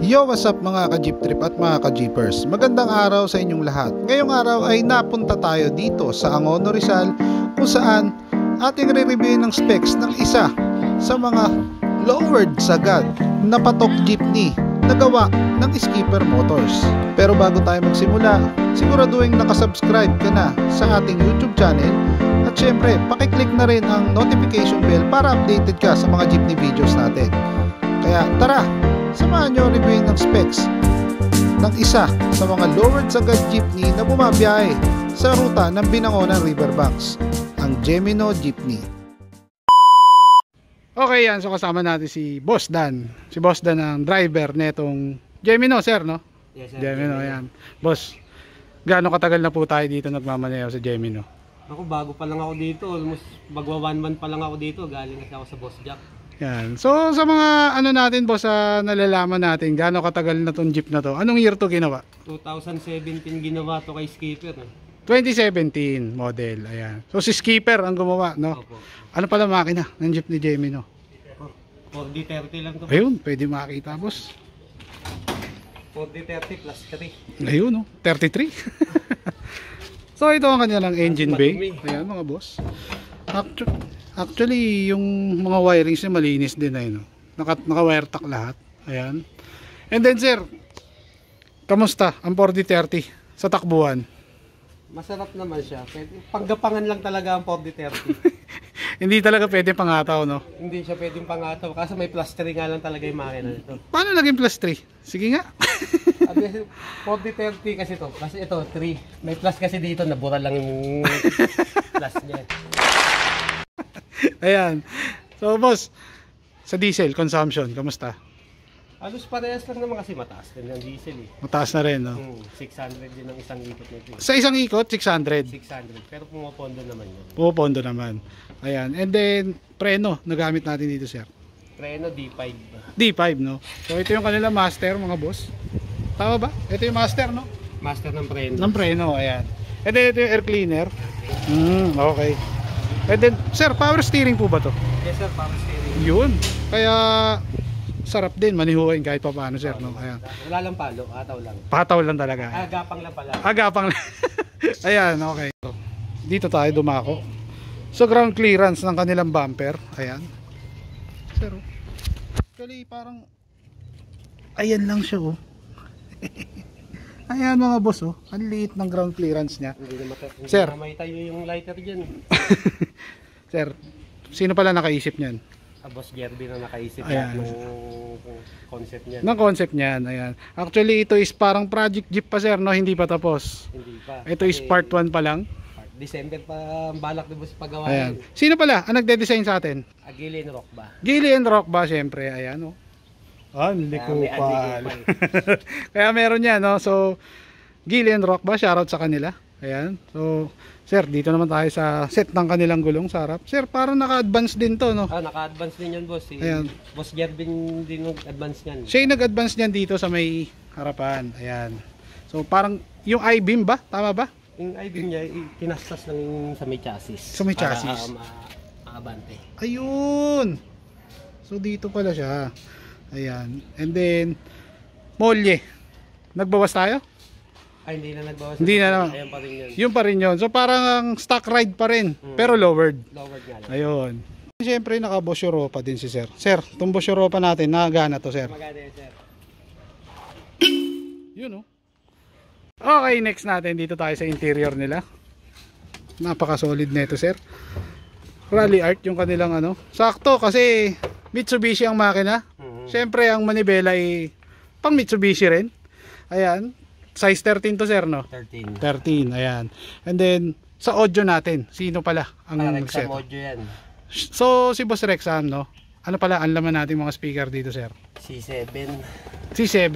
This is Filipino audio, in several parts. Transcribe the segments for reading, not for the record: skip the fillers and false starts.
Yo, what's up mga ka-jeep trip at mga ka-jeepers? Magandang araw sa inyong lahat. Ngayong araw ay napunta tayo dito sa Angono, Rizal, kung saan ating re-review ng specs ng isa sa mga lowered sagad na patok jeepney na gawa ng Skipper Motors. Pero bago tayo magsimula, siguraduhin nakasubscribe ka na sa ating YouTube channel at syempre pakiclick na rin ang notification bell para updated ka sa mga jeepney videos natin. Kaya tara, samahan nyo reviewin ng specs ng isa sa mga lowered sagad jeepney na bumabiyahe sa ruta ng Binangonan Riverbanks, ang Gemino Jeepney. Okay yan, so kasama natin si Boss Dan. Si Boss Dan ang driver netong Gemino, sir, no? Yes, sir. Gemino, yan. Boss, gaano katagal na po tayo dito nagmamaneho sa Gemino? Ako, bago pa lang ako dito. Almost magwa 1 month pa lang ako dito. Galing kasi ako sa Boss Jack. Yan. So sa mga ano natin, boss, sa nalalaman natin, gaano katagal na tong jeep na to? Anong year to ginawa? 2017 ginawa to kay Skipper. 2017 model, ayan. So si Skipper ang gumawa, no? Opo. Ano pala makina ng jeep ni Gemino? 40-30 lang to. Ayun, pwede makita, boss. 40-30 plus 3. Ayun, no? 33. So ito ang kanilang engine bay. Ayan mga boss. Actually, yung mga wirings niya malinis din ay, no? Naka-wire tack lahat. Ayan. And then sir, kamusta ang 40-30 sa takbuhan? Masarap naman siya. Panggapangan lang talaga ang 40-30. Hindi talaga pwede pangataw, no? Hindi siya pwedeng pangataw kasi may plus 3 nga lang talaga yung makina nito. Paano naging plus 3? Sige nga. 40-30 kasi to. Kasi ito 3. May plus kasi dito, nabura lang yung plus niya. Ayan. So boss, sa diesel consumption, kamusta? Halos parehas lang naman kasi mataas din ang diesel eh. Mataas na rin, no? 600 din ang isang ikot nito. Sa isang ikot, 600. 600, pero pumapondo naman yun. Pupondo naman. Ayan. And then, preno, nagamit natin dito, sir. Preno D5. D5, no? So ito yung kanila master, mga boss. Tama ba? Ito yung master, no? Master ng preno. Ng preno, ayan. And then ito yung air cleaner. Okay. And then, sir, power steering po ba to? Yes sir, power steering. Yun. Kaya sarap din manihuin kahit pa paano, sir, no? Ayan. Wala lang palo, ataw lang. Pataw lang talaga. Agapang lang pala. Agapang lang. Ayan, okay. Dito tayo dumako. So ground clearance ng kanilang bumper. Ayan. Sir, actually parang ayan lang siya, oh. Ayan mga boss, oh. Ang liit ng ground clearance niya. Hindi Sir, may tayo yung lighter dyan. Sir, sino pala nakaisip niyan? Boss Jerby na nakaisip Ayan. ng concept niyan. Ng concept niyan, ayan. Actually, ito is parang project jeep pa, sir, no? Hindi pa tapos. Hindi pa. Ito is part 1 pa lang. December pa ang balak na boss paggawa. Ayan. Sino pala ang nagde-design sa atin? Agilin Rock ba? Gilly and Rock ba, syempre. Ayan, oh. Ang likupan. Kaya meron yan, no? So, Gilly and Rock ba? Shoutout sa kanila. Ayan. So, sir, dito naman tayo sa set ng kanilang gulong sa harap. Sir, parang naka-advance din to, no? Naka-advance din yun, boss. Ayan. Boss Jervin din nag-advance niyan. Siya yung nag-advance niyan dito sa may harapan. Ayan. So, parang yung I-beam ba? Tama ba? Yung I-beam niya, kinastas lang sa may chassis. Sa may chassis. Para maabante. Ayun. So, dito pala siya. Ayan. And then, molye. Nagbawas tayo? Ay, hindi na nagbawas. Hindi na naman. Ayun pa rin yun. Yung pa rin yun. So parang ang stock ride pa rin. Pero lowered. Lowered nga lang. Ayun. Siyempre naka Bosch Europa din si sir. Sir, itong Bosch Europa natin, nakagana to, sir. Maganda yun, sir. Yun, oh. Okay, next natin. Dito tayo sa interior nila. Napaka-solid nito, sir. Rally Art yung kanilang ano. Sakto kasi Mitsubishi ang makina. Siyempre ang manibela ay pang Mitsubishi rin. Ayan. Size 13 to, sir, no? 13. 13, ayan. And then, sa audio natin, sino pala ang Rexam nag-set? audio yan. So, si Boss Rexam, no? Ano pala, ang laman natin mga speaker dito, sir? C7. C7,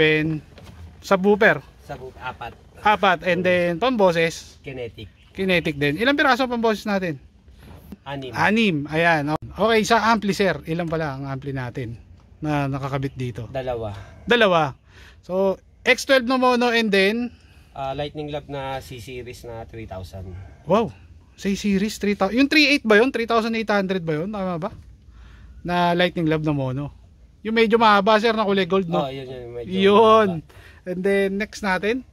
subwoofer, 4. 4, and then, pamboses, Kinetic. kinetic din. Ilang piraso ang pamboses natin? 6. 6, ayan. Okay, sa ampli, sir, ilan pala ang ampli natin na nakakabit dito? 2. 2. So, X12 na mono and then Lightning Lab na C-Series na 3,000. wow, C-Series 3,000. Yung 3.8 ba yun? 3,800 ba yun? Tama ba? Na Lightning Lab na mono. Yung medyo mahaba sir na kulay gold, no? Oh, yun medyo Yun. mahaba. And then next natin,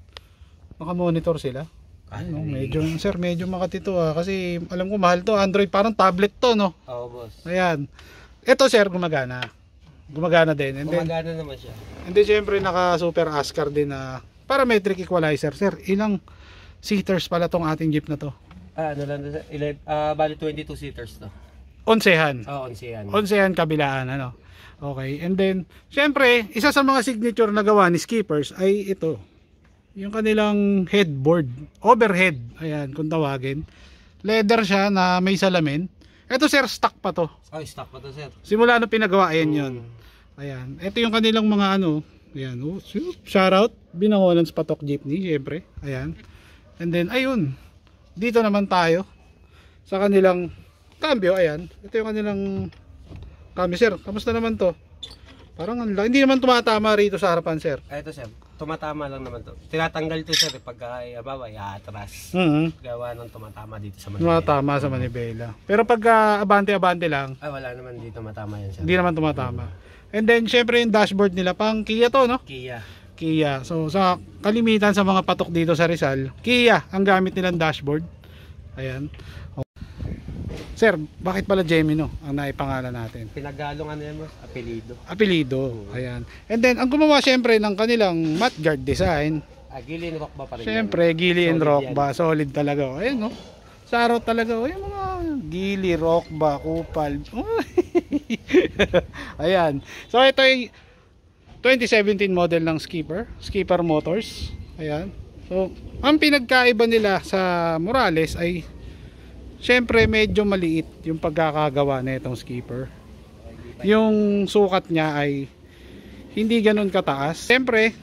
naka-monitor sila. Ano, medyo sir, medyo makatito kasi alam ko mahal to, Android, parang tablet to, no? Oo, boss. Ayan. Ito sir, gumagana. Gumagana din. And then, Gumagana naman siya. and then syempre naka super ASCAR din na parametric equalizer. Sir, ilang seaters pala tong ating jeep na to? Ano lang, bali 22 seaters to. Onsehan. Oo, 11 yan. Onsehan kabilaan, ano? Okay. And then, syempre, isa sa mga signature na gawa ni Skippers ay ito. Yung kanilang headboard, overhead, ayan, kung tawagin. Leather siya na may salamin. Ito sir, stock pa to. Oh, stock pa to, sir. Simula nung pinagawa, ayan yun. Ayan, ito yung kanilang mga ano, ayan, oh, shoutout, Binangonan Patok Jeepney, syempre, ayan. And then, ayun, dito naman tayo, sa kanilang cambio, ayan. Ito yung kanilang cambio, sir, kamusta naman to? Parang hindi naman tumatama rito sa harapan, sir. Ito, sir. Tumatama lang naman to. Tinatanggal to, sir, pagka abawa, atras. Gawa ng tumatama dito sa manibela. Tumatama sa manibela. Pero pag abante-abante lang, Ay, wala naman dito matama yan, sir. hindi naman tumatama. And then, syempre yung dashboard nila, pang Kia to, no? Kia. Kia. So, sa kalimitan sa mga patok dito sa Rizal, Kia ang gamit nilang dashboard. Ayan. Sir, bakit pala Gemino ang naipangalan natin? Pinagalong ano yan, boss? Apelido. Apelido. Ayan. And then, ang gumawa syempre ng kanilang mudguard design, Gili and Rock ba pa rin? syempre, Gili and Solid Rock yan. ba? Solid talaga. Ayan, no? Sa araw talaga. Ayan, mga Gili, Rock ba, Kupal. Ayan. So, ito ay 2017 model ng Skipper Motors. Ayan. So, ang pinagkaiba nila sa Morales ay syempre medyo maliit yung pagkakagawa na itong Skipper. Yung sukat niya ay hindi ganun kataas. Syempre,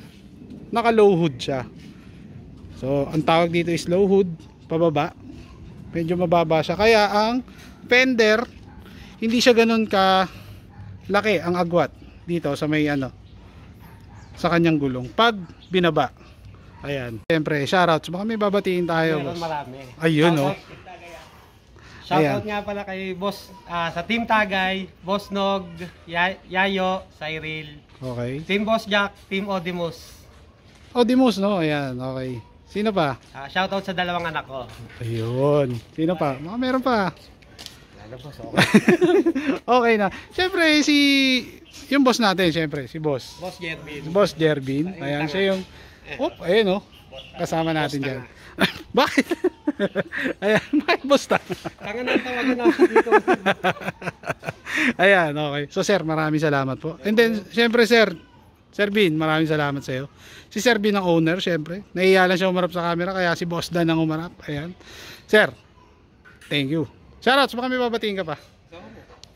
naka low hood siya. So, ang tawag dito is low hood, pababa. Medyo mababa siya. Kaya ang fender, hindi siya ganun ka laki ang agwat dito sa may ano, sa kanyang gulong. Pag binaba. Ayan. Syempre, shoutouts. Baka may babatiin tayo. Meron Boss. marami. Ayun, no? Shoutout nga pala kay boss sa Team Tagay, Boss Nog, Yayo, Cyril, Okay. Team Boss Jack, Team Odimus. Odimus, no? Ayan, okay. Sino pa? Shoutout sa dalawang anak ko. Ayun. Sino pa? Mga meron pa. Ano boss, okay. Okay na. Siyempre, yung boss natin, siyempre, si boss. Boss Jervin. Boss Jervin. Ayan, siya yung, ayun, no? Kasama natin dyan. Bakit? Ayan, bakit boss ta? Tanga na tawagan natin dito. Ayan, okay. So, sir, maraming salamat po. And then, siyempre, Sir Bin, maraming salamat sa iyo. Si Sir Bin ang owner, siyempre. Nahiya lang siya umarap sa camera, kaya si Boss Dan ang umarap. Ayan. Sir, thank you. Shoutouts, baka may babatiin ka pa.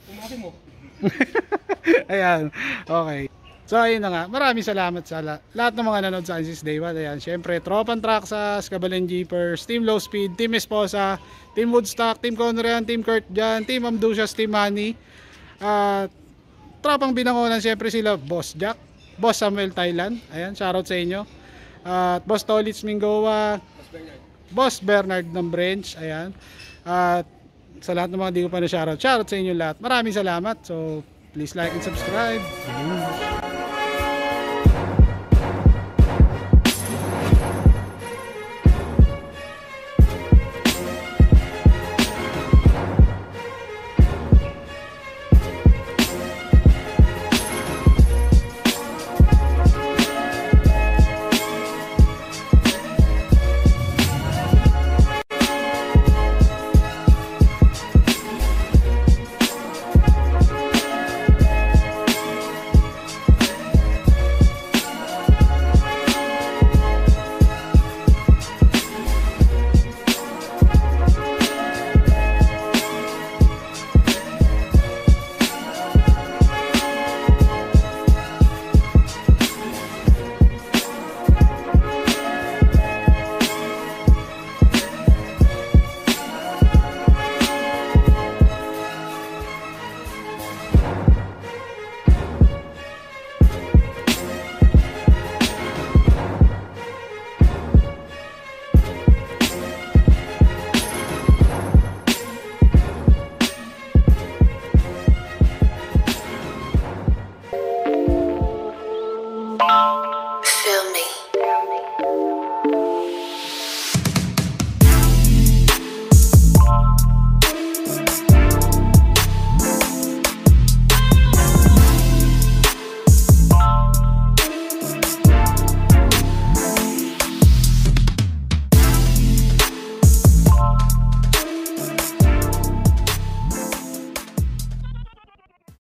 Umaki mo. Ayan, okay. So ayun na nga, maraming salamat sa lahat ng mga nanood sa akin since day one. Ayan, syempre, Tropan Traxas, Kabalen Jeepers, Team Low Speed, Team Esposa, Team Woodstock, Team Conrian, Team Kurt Jan, Team Amdusias, Team Honey, Tropang Binangonan, syempre sila Boss Jack, Boss Samuel Thailand, ayan, shoutout sa inyo. At Boss Tolitz Mingowa, Boss Bernard ng Branch, ayan. At sa lahat ng mga di ko pa na shoutout sa inyo lahat. Maraming salamat. So please like and subscribe.